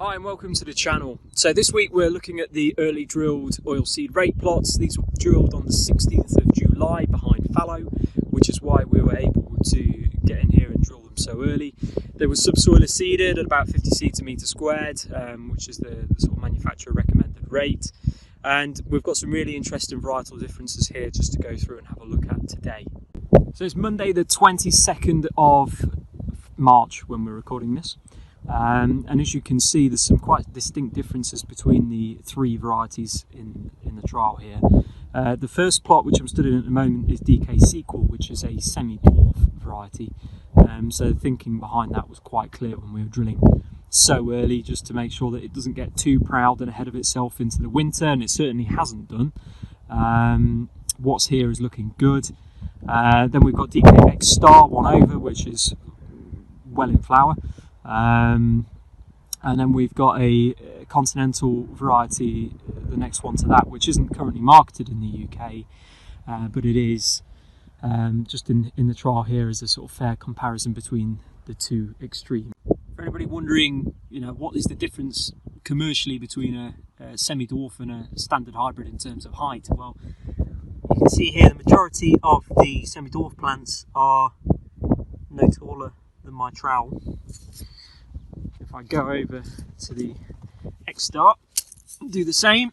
Hi and welcome to the channel. So this week we're looking at the early drilled oilseed rape plots. These were drilled on the 16th of July behind fallow, which is why we were able to get in here and drill them so early. They were subsoil seeded at about 50 seeds a metre squared, which is the sort of manufacturer recommended rate. And we've got some really interesting varietal differences here just to go through and have a look at today. So it's Monday the 22nd of March when we're recording this. And as you can see, there's some quite distinct differences between the three varieties in the trial here. The first plot, which I'm studying at the moment, is DK Sequel, which is a semi-dwarf variety. So the thinking behind that was quite clear when we were drilling so early, just to make sure that it doesn't get too proud and ahead of itself into the winter, and it certainly hasn't done. What's here is looking good. Then we've got DKX Star 1 over, which is well in flower. And then we've got a continental variety, the next one to that, which isn't currently marketed in the UK, but it is just in the trial here as a sort of fair comparison between the two extremes. For anybody wondering, what is the difference commercially between a semi-dwarf and a standard hybrid in terms of height? Well, you can see here the majority of the semi-dwarf plants are no taller than my trowel. If I go over to the X-Star, do the same,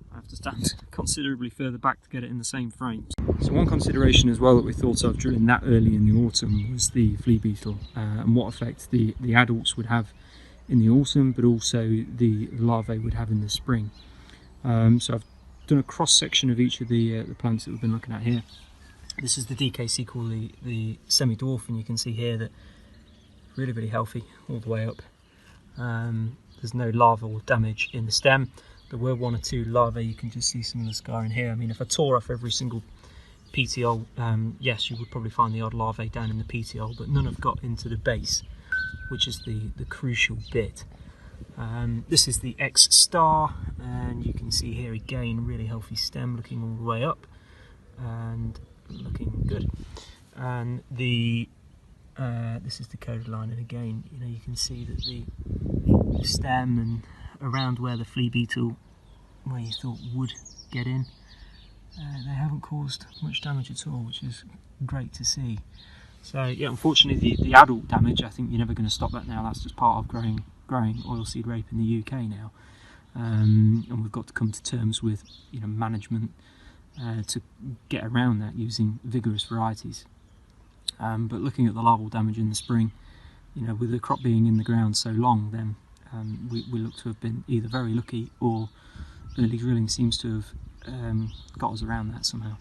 I have to stand considerably further back to get it in the same frame. So one consideration as well that we thought of drilling that early in the autumn was the flea beetle and what effect the adults would have in the autumn, but also the larvae would have in the spring. So I've done a cross section of each of the plants that we've been looking at here. This is the DK Sequel, the semi-dwarf, and you can see here that really healthy all the way up. There's no larval damage in the stem. There were one or two larvae, you can just see some of the scarring here. I mean, if I tore off every single petiole, yes, you would probably find the odd larvae down in the petiole, but none have got into the base, which is the crucial bit. This is the X Star, and you can see here again, really healthy stem looking all the way up and looking good. And this is the coded line, and again, you can see that the stem and around where the flea beetle, where you thought would get in, they haven't caused much damage at all, which is great to see. So yeah, unfortunately the adult damage, I think you're never going to stop that now. That's just part of growing oilseed rape in the UK now, and we've got to come to terms with management to get around that using vigorous varieties. But looking at the larval damage in the spring, with the crop being in the ground so long, then we look to have been either very lucky, or early drilling seems to have got us around that somehow.